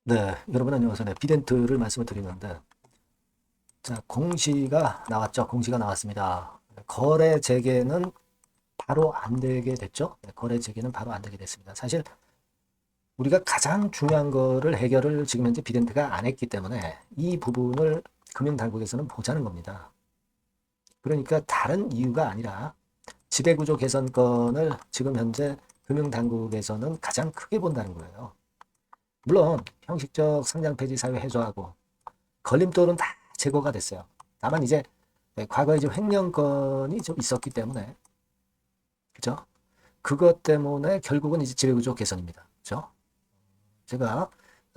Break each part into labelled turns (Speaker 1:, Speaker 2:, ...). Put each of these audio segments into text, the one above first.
Speaker 1: 네, 여러분 안녕하세요. 네, 비덴트를 말씀을 드리는데, 자, 공시가 나왔죠. 공시가 나왔습니다. 거래 재개는 바로 안 되게 됐죠. 네, 거래 재개는 바로 안 되게 됐습니다. 사실 우리가 가장 중요한 거를 해결을 지금 현재 비덴트가 안 했기 때문에 이 부분을 금융당국에서는 보자는 겁니다. 그러니까 다른 이유가 아니라 지배구조 개선권을 지금 현재 금융당국에서는 가장 크게 본다는 거예요. 물론 형식적 상장 폐지 사유 해소하고 걸림돌은 다 제거가 됐어요. 다만 이제 과거에 좀 횡령건이 좀 있었기 때문에 그죠? 그것 때문에 결국은 이제 지배구조 개선입니다. 그죠? 제가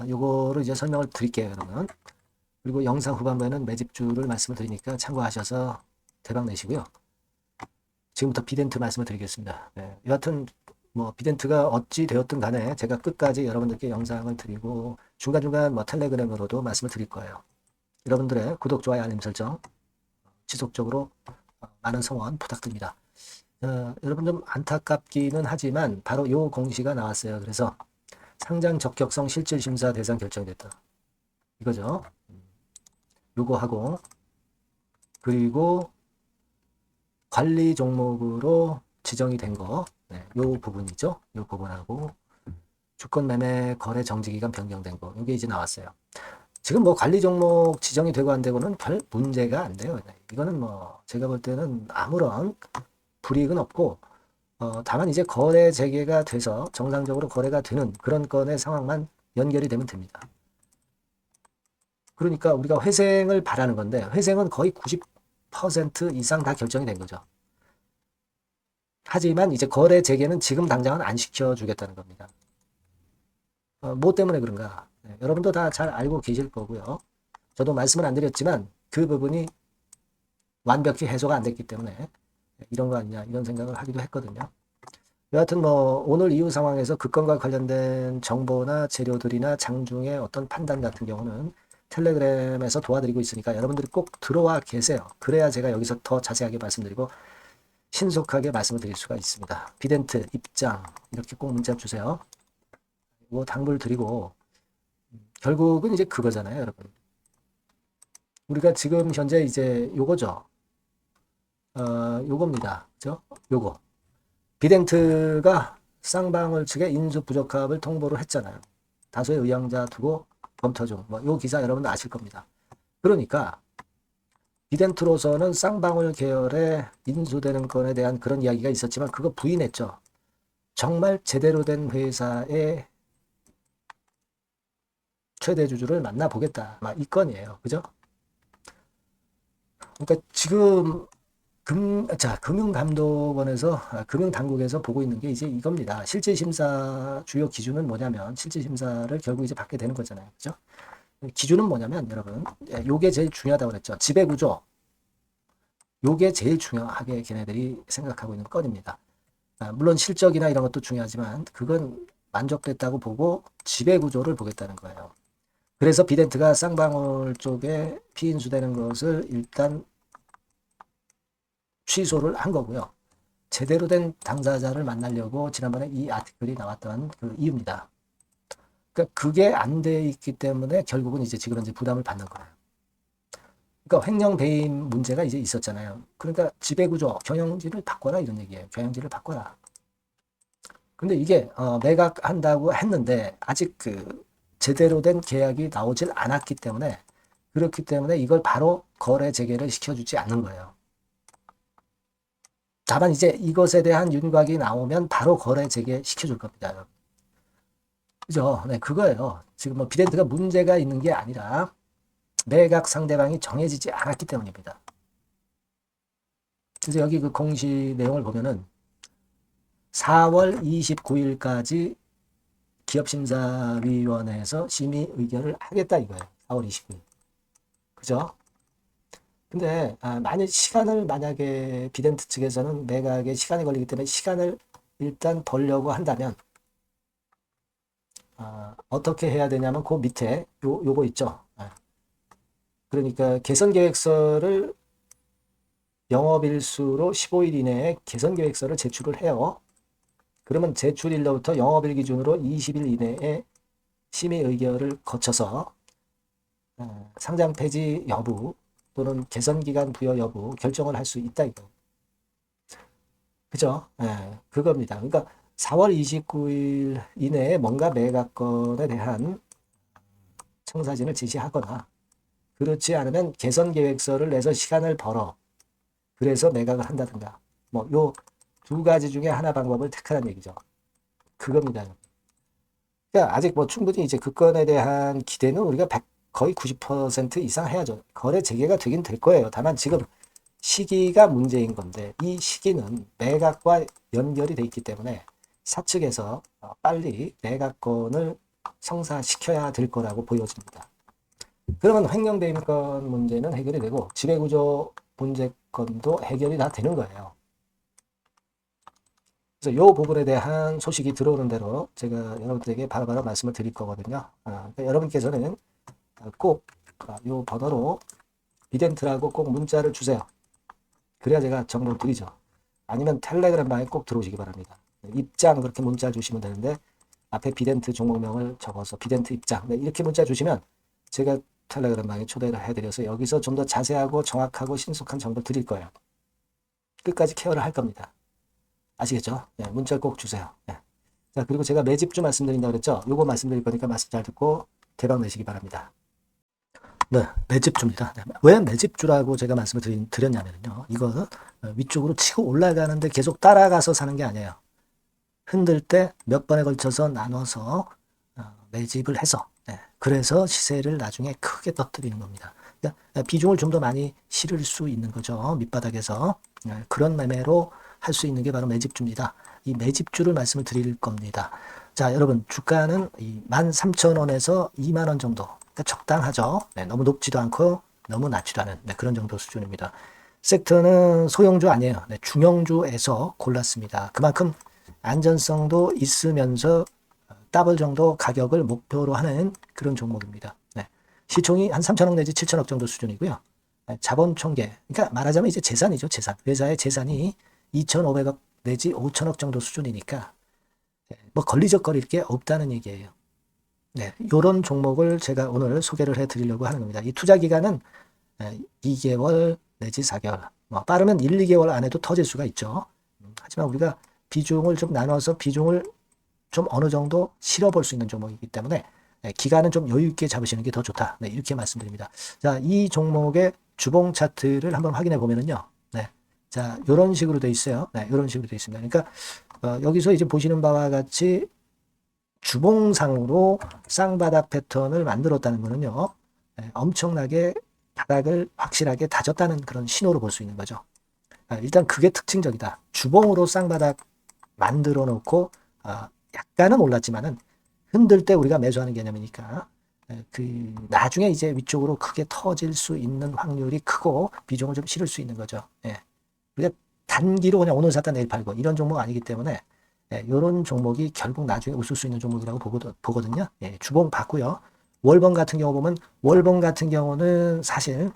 Speaker 1: 요거를 이제 설명을 드릴게요, 여러분. 그리고 영상 후반부에는 매집주를 말씀을 드리니까 참고하셔서 대박 내시고요. 지금부터 비덴트 말씀을 드리겠습니다. 네, 여하튼 뭐 비덴트가 어찌 되었든 간에 제가 끝까지 여러분들께 영상을 드리고 중간중간 뭐 텔레그램으로도 말씀을 드릴 거예요. 여러분들의 구독, 좋아요, 알림 설정 지속적으로 많은 성원 부탁드립니다. 여러분 좀 안타깝기는 하지만 바로 요 공시가 나왔어요. 그래서 상장 적격성 실질심사 대상 결정이 됐다. 이거죠. 요거 하고 그리고 관리 종목으로 지정이 된 거, 네, 요 부분이죠. 요 부분하고 주권 매매 거래 정지 기간 변경된 거, 요게 이제 나왔어요. 지금 뭐 관리 종목 지정이 되고 안 되고는 별 문제가 안 돼요. 네, 이거는 뭐 제가 볼 때는 아무런 불이익은 없고 다만 이제 거래 재개가 돼서 정상적으로 거래가 되는 그런 건의 상황만 연결이 되면 됩니다. 그러니까 우리가 회생을 바라는 건데 회생은 거의 90% 이상 다 결정이 된 거죠. 하지만 이제 거래 재개는 지금 당장은 안 시켜주겠다는 겁니다. 뭐 때문에 그런가? 네, 여러분도 다 잘 알고 계실 거고요. 저도 말씀을 안 드렸지만 그 부분이 완벽히 해소가 안 됐기 때문에 이런 거 아니냐 이런 생각을 하기도 했거든요. 여하튼 뭐 오늘 이후 상황에서 그 건과 관련된 정보나 재료들이나 장중의 어떤 판단 같은 경우는 텔레그램에서 도와드리고 있으니까 여러분들이 꼭 들어와 계세요. 그래야 제가 여기서 더 자세하게 말씀드리고 신속하게 말씀을 드릴 수가 있습니다. 비덴트 입장 이렇게 꼭 문자 주세요. 뭐 당부를 드리고 결국은 이제 그거잖아요, 여러분. 우리가 지금 현재 이제 요거죠. 요겁니다. 그죠? 요거. 비덴트가 쌍방울 측의 인수 부적합을 통보를 했잖아요. 다수의 의향자 두고 검토 중. 요 기사 여러분도 아실 겁니다. 그러니까 비덴트로서는 쌍방울 계열에 인수되는 건에 대한 그런 이야기가 있었지만 그거 부인했죠. 정말 제대로 된 회사의 최대 주주를 만나보겠다. 이 건이에요. 그죠? 그러니까 지금 금융감독원에서, 금융당국에서 보고 있는 게 이제 이겁니다. 실질심사 주요 기준은 뭐냐면, 실질심사를 결국 이제 받게 되는 거잖아요. 그죠? 기준은 뭐냐면, 여러분, 요게 제일 중요하다고 그랬죠. 지배구조. 요게 제일 중요하게 걔네들이 생각하고 있는 건입니다. 물론 실적이나 이런 것도 중요하지만, 그건 만족됐다고 보고 지배구조를 보겠다는 거예요. 그래서 비덴트가 쌍방울 쪽에 피인수되는 것을 일단 취소를 한 거고요. 제대로 된 당사자를 만나려고 지난번에 이 아티클이 나왔던 그 이유입니다. 그러니까 그게 안 돼 있기 때문에 결국은 이제 지금 이제 부담을 받는 거예요. 그러니까 횡령 배임 문제가 이제 있었잖아요. 그러니까 지배구조, 경영지를 바꿔라 이런 얘기예요. 경영지를 바꿔라. 근데 이게 매각한다고 했는데 아직 그 제대로 된 계약이 나오질 않았기 때문에 그렇기 때문에 이걸 바로 거래 재개를 시켜주지 않는 거예요. 다만 이제 이것에 대한 윤곽이 나오면 바로 거래 재개 시켜줄 겁니다. 그죠? 네, 그거예요. 지금 뭐 비덴트가 문제가 있는 게 아니라 매각 상대방이 정해지지 않았기 때문입니다. 그래서 여기 그 공시 내용을 보면은 4월 29일까지 기업심사위원회에서 심의 의결을 하겠다 이거예요. 4월 29일. 그죠? 근데 만약에 비덴트 측에서는 매각에 시간이 걸리기 때문에 시간을 일단 벌려고 한다면 어떻게 해야 되냐면 그 밑에 요거 있죠. 그러니까 개선 계획서를 영업일수로 15일 이내에 개선 계획서를 제출을 해요. 그러면 제출일로부터 영업일 기준으로 20일 이내에 심의 의결을 거쳐서 상장 폐지 여부 또는 개선 기간 부여 여부 결정을 할 수 있다 이거. 그죠? 예, 그겁니다. 그러니까 4월 29일 이내에 뭔가 매각건에 대한 청사진을 지시하거나 그렇지 않으면 개선 계획서를 내서 시간을 벌어 그래서 매각을 한다든가 뭐 요 두 가지 중에 하나 방법을 택하라는 얘기죠. 그겁니다. 그러니까 아직 뭐 충분히 이제 그 건에 대한 기대는 우리가 거의 90% 이상 해야죠. 거래 재개가 되긴 될 거예요. 다만 지금 시기가 문제인 건데 이 시기는 매각과 연결이 돼 있기 때문에 사측에서 빨리 매각건을 성사시켜야 될 거라고 보여집니다. 그러면 횡령대임권 문제는 해결이 되고 지배구조 문제건도 해결이 다 되는 거예요. 그래서 이 부분에 대한 소식이 들어오는 대로 제가 여러분들에게 바로바로 말씀을 드릴 거거든요. 그러니까 여러분께서는 꼭 이 번호로 비덴트라고 꼭 문자를 주세요. 그래야 제가 정보를 드리죠. 아니면 텔레그램 방에 꼭 들어오시기 바랍니다. 입장 그렇게 문자 주시면 되는데 앞에 비덴트 종목명을 적어서 비덴트 입장 이렇게 문자 주시면 제가 텔레그램 방에 초대를 해드려서 여기서 좀 더 자세하고 정확하고 신속한 정보를 드릴 거예요. 끝까지 케어를 할 겁니다. 아시겠죠? 네, 문자 꼭 주세요. 네. 자, 그리고 제가 매집주 말씀드린다고 그랬죠? 요거 말씀드릴 거니까 말씀 잘 듣고 대박 내시기 바랍니다. 네, 매집주입니다. 네, 왜 매집주라고 제가 말씀을 드렸냐면요. 이거는 위쪽으로 치고 올라가는데 계속 따라가서 사는 게 아니에요. 흔들 때 몇 번에 걸쳐서 나눠서 매집을 해서 그래서 시세를 나중에 크게 터뜨리는 겁니다. 그러니까 비중을 좀 더 많이 실을 수 있는 거죠. 밑바닥에서 그런 매매로 할 수 있는 게 바로 매집주입니다. 이 매집주를 말씀을 드릴 겁니다. 자, 여러분 주가는 13,000원에서 2만 원 정도. 그러니까 적당하죠. 너무 높지도 않고 너무 낮지도 않은 그런 정도 수준입니다. 섹터는 소형주 아니에요. 중형주에서 골랐습니다. 그만큼 안전성도 있으면서 더블 정도 가격을 목표로 하는 그런 종목입니다. 시총이 한 3천억 내지 7천억 정도 수준이고요. 자본 총계, 그러니까 말하자면 이제 재산이죠, 재산. 회사의 재산이 2,500억 내지 5천억 정도 수준이니까 뭐 걸리적거릴 게 없다는 얘기예요. 이런 종목을 제가 오늘 소개를 해드리려고 하는 겁니다. 이 투자 기간은 2개월 내지 4개월, 뭐 빠르면 1, 2개월 안에도 터질 수가 있죠. 하지만 우리가 비중을 좀 나눠서 비중을 좀 어느 정도 실어볼 수 있는 종목이기 때문에 기간은 좀 여유 있게 잡으시는 게 더 좋다. 이렇게 말씀드립니다. 자, 이 종목의 주봉 차트를 한번 확인해 보면은요. 자, 이런 식으로 돼 있어요. 이런 식으로 돼 있습니다. 그러니까 여기서 이제 보시는 바와 같이 주봉상으로 쌍바닥 패턴을 만들었다는 거는요. 엄청나게 바닥을 확실하게 다졌다는 그런 신호로 볼 수 있는 거죠. 일단 그게 특징적이다. 주봉으로 쌍바닥 만들어 놓고 약간은 올랐지만은 흔들 때 우리가 매수하는 개념이니까 그 나중에 이제 위쪽으로 크게 터질 수 있는 확률이 크고 비중을 좀 실을 수 있는 거죠. 우리가 단기로 그냥 오늘 샀다 내일 팔고 이런 종목 아니기 때문에 이런 종목이 결국 나중에 웃을 수 있는 종목이라고 보거든요. 주봉 봤고요. 월봉 같은 경우 보면 월봉 같은 경우는 사실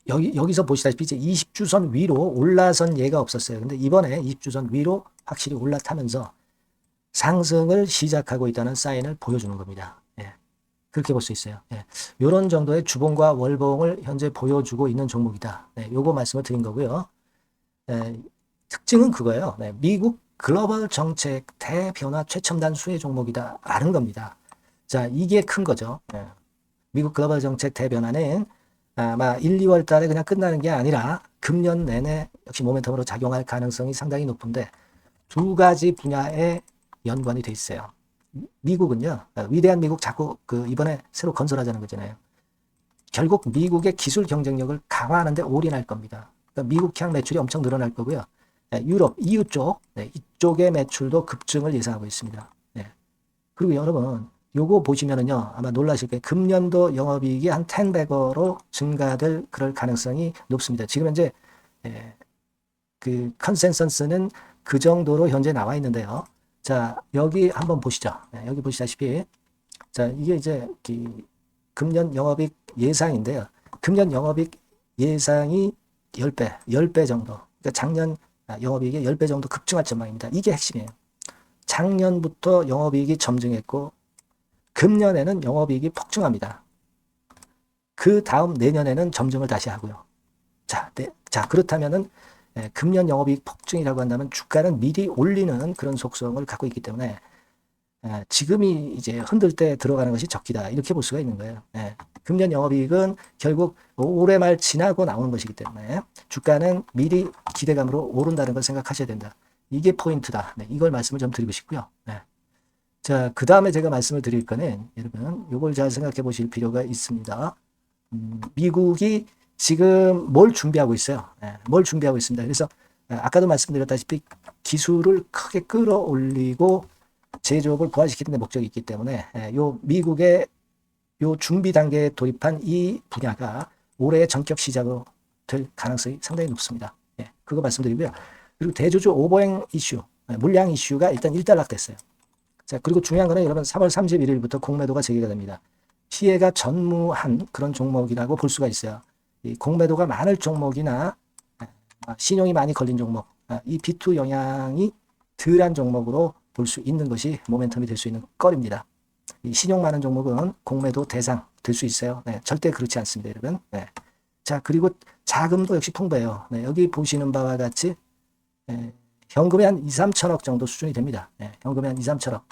Speaker 1: 여기서 보시다시피 이제 20주선 위로 올라선 예가 없었어요. 근데 이번에 20주선 위로 확실히 올라타면서 상승을 시작하고 있다는 사인을 보여주는 겁니다. 그렇게 볼 수 있어요. 이런 정도의 주봉과 월봉을 현재 보여주고 있는 종목이다. 요거 말씀을 드린 거고요. 특징은 그거예요. 미국 글로벌 정책 대변화 최첨단 수혜 종목이다 라는 겁니다. 자, 이게 큰 거죠. 미국 글로벌 정책 대변화는 아마 1, 2월 달에 그냥 끝나는 게 아니라 금년 내내 역시 모멘텀으로 작용할 가능성이 상당히 높은데 두 가지 분야에 연관이 돼 있어요. 미국은요, 위대한 미국 자꾸 이번에 새로 건설하자는 거잖아요. 결국 미국의 기술 경쟁력을 강화하는데 올인할 겁니다. 그러니까 미국향 매출이 엄청 늘어날 거고요. 유럽, EU 쪽, 이쪽의 매출도 급증을 예상하고 있습니다. 그리고 여러분, 요거 보시면은요, 아마 놀라실 거예요. 금년도 영업이익이 한 10배로 증가될 그럴 가능성이 높습니다. 지금 현재 그 컨센서스는 그 정도로 현재 나와 있는데요. 자, 여기 한번 보시죠. 여기 보시다시피 자, 이게 이제 금년 영업이익 예상인데요. 금년 영업이익 예상이 10배 정도. 그러니까 작년 영업이익이 10배 정도 급증할 전망입니다. 이게 핵심이에요. 작년부터 영업이익이 점증했고 금년에는 영업이익이 폭증합니다. 그 다음 내년에는 점증을 다시 하고요. 자, 그렇다면은 금년 영업이익 폭증이라고 한다면 주가는 미리 올리는 그런 속성을 갖고 있기 때문에 지금이 이제 흔들 때 들어가는 것이 적기다. 이렇게 볼 수가 있는 거예요. 금년 영업이익은 결국 올해 말 지나고 나오는 것이기 때문에 주가는 미리 기대감으로 오른다는 걸 생각하셔야 된다. 이게 포인트다. 이걸 말씀을 좀 드리고 싶고요. 자, 그 다음에 제가 말씀을 드릴 거는 여러분 이걸 잘 생각해 보실 필요가 있습니다. 미국이 지금 뭘 준비하고 있어요. 뭘 준비하고 있습니다. 그래서 아까도 말씀드렸다시피 기술을 크게 끌어올리고 제조업을 부활시키는 데 목적이 있기 때문에 요 미국의 요 준비 단계에 돌입한 이 분야가 올해의 전격 시작으로 될 가능성이 상당히 높습니다. 그거 말씀드리고요. 그리고 대주주 오버행 이슈, 물량 이슈가 일단 일단락됐어요. 자, 그리고 중요한 거는 여러분 3월 31일부터 공매도가 재개가 됩니다. 피해가 전무한 그런 종목이라고 볼 수가 있어요. 이 공매도가 많을 종목이나 신용이 많이 걸린 종목, 이 B2 영향이 덜한 종목으로 볼 수 있는 것이 모멘텀이 될 수 있는 거리입니다. 이 신용 많은 종목은 공매도 대상 될 수 있어요. 절대 그렇지 않습니다, 여러분. 자, 그리고 자금도 역시 풍부해요. 여기 보시는 바와 같이 현금이 한 2, 3천억 정도 수준이 됩니다. 현금이 한 2, 3천억.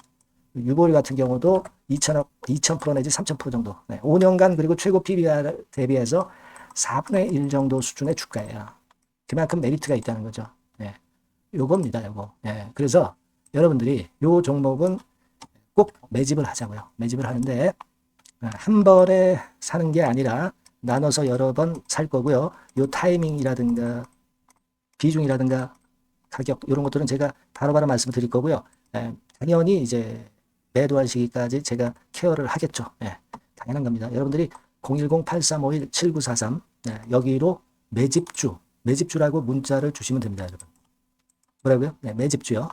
Speaker 1: 유보율 같은 경우도 2천억, 2,000% 내지 3,000% 정도. 5년간 그리고 최고 PBR 대비해서 4분의 1 정도 수준의 주가예요. 그만큼 메리트가 있다는 거죠. 요겁니다, 요거. 그래서 여러분들이 요 종목은 꼭 매집을 하자고요. 매집을 하는데 한 번에 사는 게 아니라 나눠서 여러 번 살 거고요. 요 타이밍이라든가 비중이라든가 가격 이런 것들은 제가 바로바로 말씀을 드릴 거고요. 당연히 이제 매도할 시기까지 제가 케어를 하겠죠. 당연한 겁니다. 여러분들이 010-8351-7943 여기로 매집주라고 문자를 주시면 됩니다, 여러분. 뭐라고요? 매집주요.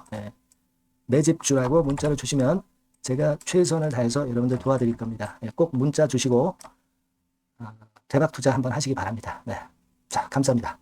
Speaker 1: 매집주라고 문자를 주시면 제가 최선을 다해서 여러분들 도와드릴 겁니다. 꼭 문자 주시고 대박 투자 한번 하시기 바랍니다. 자, 감사합니다.